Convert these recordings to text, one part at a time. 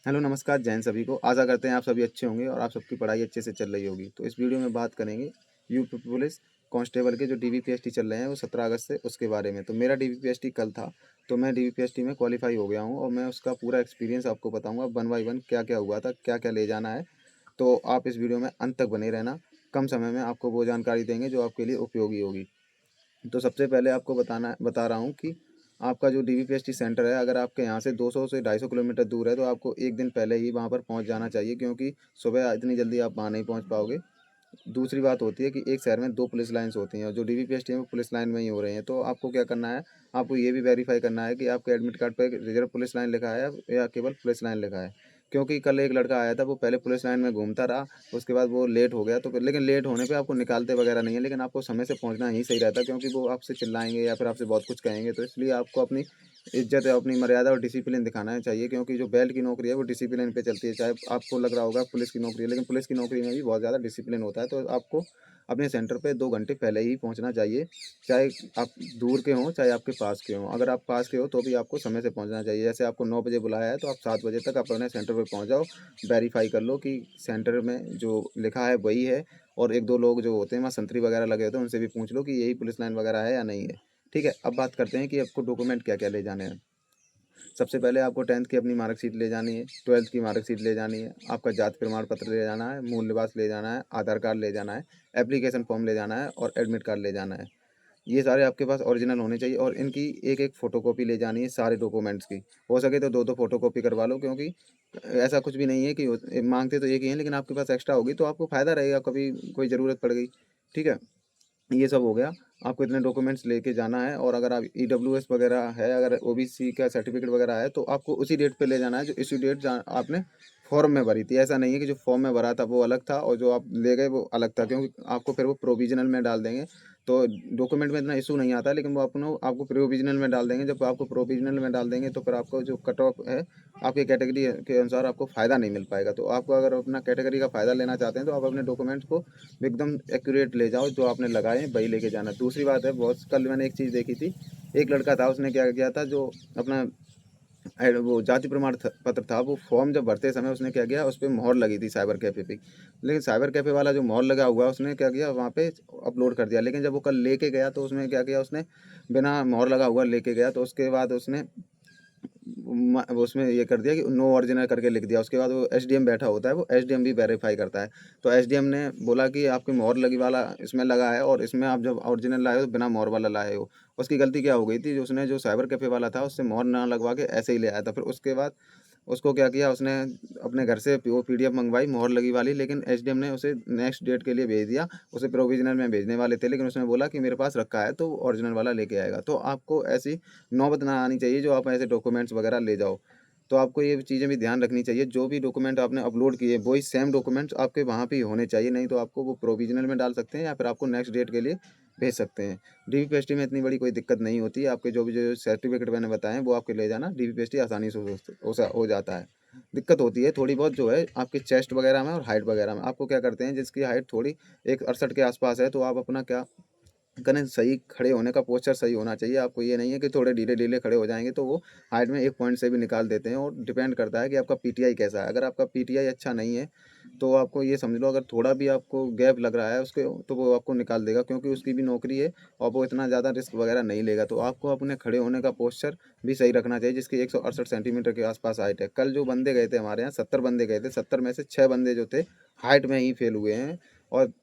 Hello नमस्कार जैन सभी को। आशा करते हैं आप सभी अच्छे होंगे और आप सबकी पढ़ाई अच्छे से चल रही होगी। तो इस वीडियो में बात करेंगे यूपी पुलिस कांस्टेबल के जो डीवीपीएसटी चल रहे हैं वो 17 अगस्त से उसके बारे में। तो मेरा डीवीपीएसटी कल था, तो मैं डीवीपीएसटी में क्वालिफाई हो गया हूँ और मैं उसका पूरा एक्सपीरियंस आपको बताऊँगा वन बाई वन, क्या क्या हुआ था, क्या क्या ले जाना है। तो आप इस वीडियो में अंत तक बने रहना। कम समय में आपको वो जानकारी देंगे जो आपके लिए उपयोगी होगी। तो सबसे पहले आपको बता रहा हूँ कि आपका जो डीवीपीएसटी सेंटर है, अगर आपके यहाँ से 200 से 250 किलोमीटर दूर है तो आपको एक दिन पहले ही वहाँ पर पहुँच जाना चाहिए, क्योंकि सुबह इतनी जल्दी आप वहाँ नहीं पहुँच पाओगे। दूसरी बात होती है कि एक शहर में 2 पुलिस लाइन्स होती हैं और जो डीवीपीएसटी है वो पुलिस लाइन में ही हो रहे हैं। तो आपको क्या करना है, आपको ये भी वेरीफ़ाई करना है कि आपके एडमिट कार्ड पे रिज़र्व पुलिस लाइन लिखा है या केवल पुलिस लाइन लिखा है। क्योंकि कल एक लड़का आया था, वो पहले पुलिस लाइन में घूमता रहा, उसके बाद वो लेट हो गया। तो लेकिन लेट होने पे आपको निकालते वगैरह नहीं है, लेकिन आपको समय से पहुँचना ही सही रहता है, क्योंकि वो आपसे चिल्लाएँगे या फिर आपसे बहुत कुछ कहेंगे। तो इसलिए आपको अपनी इज़्ज़त या अपनी मर्यादा और डिसिप्लिन दिखाना चाहिए, क्योंकि जो बेल्ट की नौकरी है वो डिसिप्लिन पे चलती है। चाहे आपको लग रहा होगा पुलिस की नौकरी है, लेकिन पुलिस की नौकरी में भी बहुत ज़्यादा डिसिप्लिन होता है। तो आपको अपने सेंटर पे 2 घंटे पहले ही पहुंचना चाहिए। चाहे आप दूर के हों, चाहे आपके पास के हों। अगर आप पास के हो तो भी आपको समय से पहुंचना चाहिए। जैसे आपको 9 बजे बुलाया है तो आप 7 बजे तक अपने सेंटर पे पहुंच जाओ। वेरीफाई कर लो कि सेंटर में जो लिखा है वही है, और 1-2 लोग जो होते हैं वहाँ संतरी वगैरह लगे होते हैं, उनसे भी पूछ लो कि यही पुलिस लाइन वगैरह है या नहीं है। ठीक है, अब बात करते हैं कि आपको डॉक्यूमेंट क्या-क्या ले जाने हैं। सबसे पहले आपको 10th की अपनी मार्कशीट ले जानी है, 12th की मार्कशीट ले जानी है, आपका जाति प्रमाण पत्र ले जाना है, मूल निवास ले जाना है, आधार कार्ड ले जाना है, एप्लीकेशन फॉर्म ले जाना है और एडमिट कार्ड ले जाना है। ये सारे आपके पास ओरिजिनल होने चाहिए और इनकी एक-एक फ़ोटोकॉपी ले जानी है सारे डॉक्यूमेंट्स की। हो सके तो 2-2 फ़ोटोकॉपी करवा लो, क्योंकि ऐसा कुछ भी नहीं है कि माँगते तो एक ही हैं, लेकिन आपके पास एक्स्ट्रा होगी तो आपको फ़ायदा रहेगा, कभी कोई ज़रूरत पड़ गई। ठीक है? ये सब हो गया। आपको इतने डॉक्यूमेंट्स लेके जाना है, और अगर आप ईडब्ल्यूएस वगैरह है, अगर ओबीसी का सर्टिफिकेट वगैरह है, तो आपको उसी डेट पे ले जाना है जो इश्यू डेट जहाँ आपने फॉर्म में भरी थी। ऐसा नहीं है कि जो फॉर्म में भरा था वो अलग था और जो आप ले गए वो अलग था, क्योंकि आपको फिर वो प्रोविज़नल में डाल देंगे। तो डॉक्यूमेंट में इतना इश्यू नहीं आता, लेकिन वो आपको प्रोविज़नल में डाल देंगे। जब आपको प्रोविज़नल में डाल देंगे तो फिर आपको जो कट ऑफ है, आपकी कैटेगरी के अनुसार आपको फ़ायदा नहीं मिल पाएगा। तो आपको अगर अपना कैटेगरी का फ़ायदा लेना चाहते हैं तो आप अपने डॉक्यूमेंट्स को एकदम एक्यूरेट ले जाओ, जो आपने लगाए हैं वही लेके जाना। दूसरी बात है, बहुत कल मैंने एक चीज़ देखी थी, एक लड़का था, उसने क्या किया था, जो अपना वो जाति प्रमाण पत्र था, वो फॉर्म जब भरते समय उसने क्या किया, उस पे मोहर लगी थी साइबर कैफ़े पे। लेकिन साइबर कैफ़े वाला जो मोहर लगा हुआ है, उसने क्या किया, वहाँ पे अपलोड कर दिया। लेकिन जब वो कल लेके गया तो उसमें क्या किया, उसने बिना मोहर लगा हुआ लेके गया, तो उसके बाद उसने उसमें ये कर दिया कि नो ओरिजिनल करके लिख दिया। उसके बाद वो एसडीएम बैठा होता है, वो एसडीएम भी वेरीफाई करता है। तो एसडीएम ने बोला कि आपकी मोहर लगी वाला इसमें लगा है और इसमें आप जब ओरिजिनल लाए हो तो बिना मोहर वाला लाए हो। उसकी गलती क्या हो गई थी, जो उसने जो साइबर कैफ़े वाला था उससे मोहर ना लगवा के ऐसे ही ले आया था। फिर उसके बाद उसको क्या किया, उसने अपने घर से वो पीडीएफ मंगवाई मोहर लगी वाली, लेकिन एसडीएम ने उसे नेक्स्ट डेट के लिए भेज दिया। उसे प्रोविज़नल में भेजने वाले थे, लेकिन उसने बोला कि मेरे पास रखा है तो ओरिजिनल वाला लेके आएगा। तो आपको ऐसी नौबत ना आनी चाहिए जो आप ऐसे डॉक्यूमेंट्स वगैरह ले जाओ। तो आपको ये चीज़ें भी ध्यान रखनी चाहिए, जो भी डॉक्यूमेंट आपने अपलोड किए वही सेम डॉक्यूमेंट्स आपके वहाँ पे ही होने चाहिए, नहीं तो आपको वो प्रोविज़नल में डाल सकते हैं या फिर आपको नेक्स्ट डेट के लिए भेज सकते हैं। डीपीएसटी में इतनी बड़ी कोई दिक्कत नहीं होती है, आपके जो सर्टिफिकेट मैंने बताए हैं वो आपके ले जाना, डीपीएसटी आसानी से हो जाता है। दिक्कत होती है थोड़ी बहुत जो है आपके चेस्ट वगैरह में और हाइट वगैरह में। आपको क्या करते हैं, जिसकी हाइट थोड़ी 168 के आसपास है, तो आप अपना क्या करें, सही खड़े होने का पोस्चर सही होना चाहिए। आपको ये नहीं है कि थोड़े ढीले-ढीले खड़े हो जाएँगे तो वो हाइट में 1 पॉइंट से भी निकाल देते हैं, और डिपेंड करता है कि आपका पीटीआई कैसा है। अगर आपका पीटीआई अच्छा नहीं है, तो आपको ये समझ लो, अगर थोड़ा भी आपको गैप लग रहा है उसके, तो वो आपको निकाल देगा, क्योंकि उसकी भी नौकरी है और वो इतना ज़्यादा रिस्क वगैरह नहीं लेगा। तो आपको अपने खड़े होने का पोस्चर भी सही रखना चाहिए, जिसकी 168 सेंटीमीटर के आस-पास हाइट है। कल जो बंदे गए थे हमारे यहाँ, 70 बंदे गए थे, 70 में से 6 बंदे जो थे हाइट में ही फेल हुए हैं, और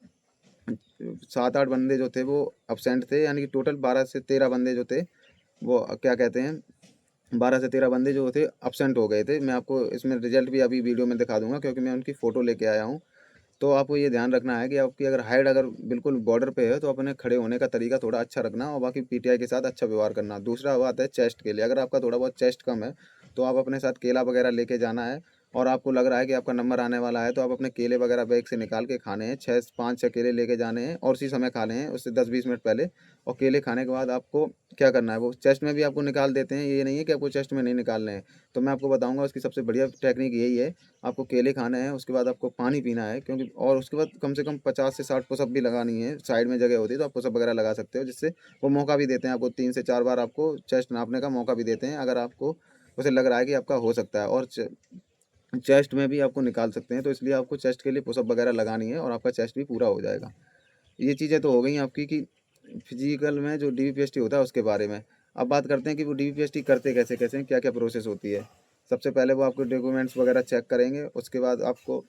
7-8 बंदे जो थे वो अब्सेंट थे, यानी कि टोटल 12 से 13 बंदे जो थे वो क्या कहते हैं, 12 से 13 बंदे जो थे अब्सेंट हो गए थे। मैं आपको इसमें रिजल्ट भी अभी वीडियो में दिखा दूंगा, क्योंकि मैं उनकी फ़ोटो लेके आया हूँ। तो आपको ये ध्यान रखना है कि आपकी अगर हाइट अगर बिल्कुल बॉर्डर पे है, तो अपने खड़े होने का तरीका थोड़ा अच्छा रखना और बाकी पीटीआई के साथ अच्छा व्यवहार करना। दूसरा बात है चेस्ट के लिए, अगर आपका थोड़ा बहुत चेस्ट कम है तो आप अपने साथ केला वगैरह लेके जाना है, और आपको लग रहा है कि आपका नंबर आने वाला है तो आप अपने केले वगैरह बैग से निकाल के खाने हैं। 5-6 केले लेके जाने हैं और उसी समय खा लें हैं, उससे 10-20 मिनट पहले। और केले खाने के बाद आपको क्या करना है, वो चेस्ट में भी आपको निकाल देते हैं, ये नहीं है कि आपको चेस्ट में नहीं निकालने हैं। तो मैं आपको बताऊंगा, उसकी सबसे बढ़िया टेक्निक यही है, आपको केले खाने हैं, उसके बाद आपको पानी पीना है, क्योंकि और उसके बाद कम से कम 50 से 60 पुशअप भी लगानी है। साइड में जगह होती है तो आप पुशअप वगैरह लगा सकते हो, जिससे वो मौका भी देते हैं आपको, 3 से 4 बार आपको चेस्ट नापने का मौका भी देते हैं, अगर आपको उसे लग रहा है कि आपका हो सकता है। और चेस्ट में भी आपको निकाल सकते हैं, तो इसलिए आपको चेस्ट के लिए पुशअप वगैरह लगानी है और आपका चेस्ट भी पूरा हो जाएगा। ये चीज़ें तो हो गई आपकी कि फिजिकल में जो डीवीपीएसटी होता है उसके बारे में। अब बात करते हैं कि वो डीवीपीएसटी करते कैसे-कैसे हैं, क्या-क्या प्रोसेस होती है। सबसे पहले वो आपके डॉक्यूमेंट्स वगैरह चेक करेंगे, उसके बाद आपको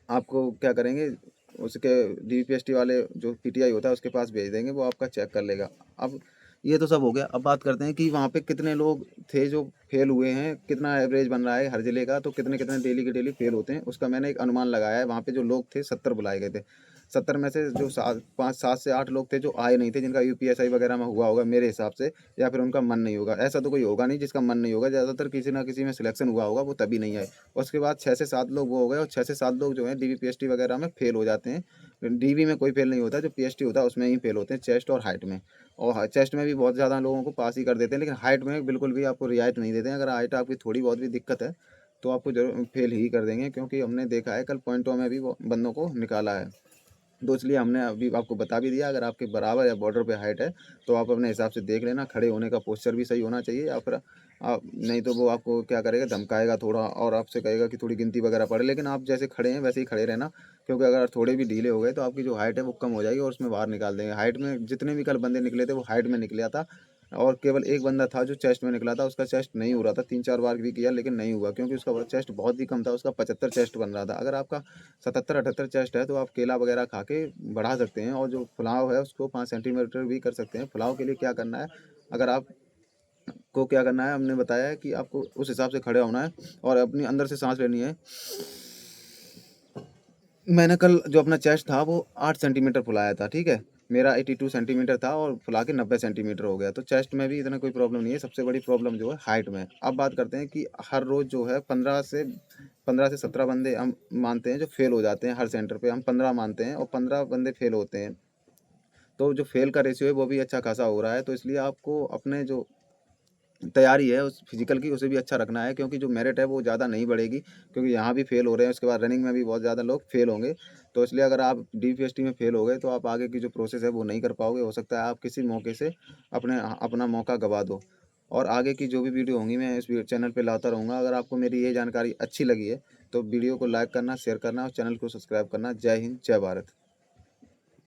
आपको क्या करेंगे, उसके डीपीएसटी वाले जो पीटीआई होता है उसके पास भेज देंगे, वो आपका चेक कर लेगा। अब ये तो सब हो गया। अब बात करते हैं कि वहाँ पे कितने लोग थे जो फेल हुए हैं, कितना एवरेज बन रहा है हर ज़िले का, तो कितने-कितने डेली के डेली फेल होते हैं, उसका मैंने एक अनुमान लगाया है। वहाँ पे जो लोग थे 70 बुलाए गए थे। 70 में से जो 7 से 8 लोग थे जो आए नहीं थे, जिनका यूपीएसआई वगैरह में हुआ होगा मेरे हिसाब से, या फिर उनका मन नहीं होगा। ऐसा तो कोई होगा नहीं जिसका मन नहीं होगा, ज़्यादातर किसी ना किसी में सिलेक्शन हुआ होगा, वो तभी नहीं आए। उसके बाद 6 से 7 लोग वो हो गए और 6 से 7 लोग जो हैं डीवी-पीएसटी वगैरह में फेल हो जाते हैं। डीवी में कोई फेल नहीं होता, जो पीएसटी होता है उसमें ही फेल होते हैं, चेस्ट और हाइट में। और चेस्ट में भी बहुत ज़्यादा लोगों को पास ही कर देते हैं, लेकिन हाइट में बिल्कुल भी आपको रियायत नहीं देते हैं। अगर हाइट आपकी थोड़ी बहुत भी दिक्कत है, तो आपको ज़रूर फेल ही कर देंगे, क्योंकि हमने देखा है कल पॉइंटों में भी वो बंदों को निकाला है। तो इसलिए हमने अभी आपको बता भी दिया, अगर आपके बराबर या बॉर्डर पे हाइट है, तो आप अपने हिसाब से देख लेना। खड़े होने का पोस्चर भी सही होना चाहिए, या फिर आप नहीं तो वो आपको क्या करेगा, धमकाएगा थोड़ा और आपसे कहेगा कि थोड़ी गिनती वगैरह पढ़े, लेकिन आप जैसे खड़े हैं वैसे ही खड़े रहना, क्योंकि अगर थोड़े भी ढीले हो गए तो आपकी जो हाइट है वो कम हो जाएगी और उसमें बाहर निकाल देंगे। हाइट में जितने भी कल बंदे निकले थे वो हाइट में निकला था, और केवल एक बंदा था जो चेस्ट में निकला था, उसका चेस्ट नहीं हो रहा था, 3-4 बार भी किया लेकिन नहीं हुआ, क्योंकि उसका चेस्ट बहुत ही कम था, उसका 75 चेस्ट बन रहा था। अगर आपका 77-78 चेस्ट है तो आप केला वगैरह खा के बढ़ा सकते हैं, और जो फुलाव है उसको 5 सेंटीमीटर भी कर सकते हैं। फुलाव के लिए क्या करना है, अगर आपको क्या करना है, हमने बताया है कि आपको उस हिसाब से खड़े होना है और अपनी अंदर से सांस लेनी है। मैंने कल जो अपना चेस्ट था वो 8 सेंटीमीटर फुलाया था, ठीक है? मेरा 82 सेंटीमीटर था और फुला के 90 सेंटीमीटर हो गया। तो चेस्ट में भी इतना कोई प्रॉब्लम नहीं है, सबसे बड़ी प्रॉब्लम जो है हाइट में है। अब बात करते हैं कि हर रोज़ जो है 15 से 17 बंदे हम मानते हैं जो फेल हो जाते हैं हर सेंटर पे, हम 15 मानते हैं और 15 बंदे फेल होते हैं। तो जो फेल का रेशियो है वो भी अच्छा खासा हो रहा है, तो इसलिए आपको अपने जो तैयारी है उस फिजिकल की उसे भी अच्छा रखना है, क्योंकि जो मेरिट है वो ज़्यादा नहीं बढ़ेगी, क्योंकि यहाँ भी फेल हो रहे हैं, उसके बाद रनिंग में भी बहुत ज़्यादा लोग फेल होंगे। तो इसलिए अगर आप डीपीएसटी में फेल हो गए तो आप आगे की जो प्रोसेस है वो नहीं कर पाओगे। हो सकता है आप किसी मौके से अपना मौका गवा दो। और आगे की जो भी वीडियो होंगी मैं इस चैनल पे लाता रहूँगा। अगर आपको मेरी ये जानकारी अच्छी लगी है तो वीडियो को लाइक करना, शेयर करना और चैनल को सब्सक्राइब करना। जय हिंद, जय भारत।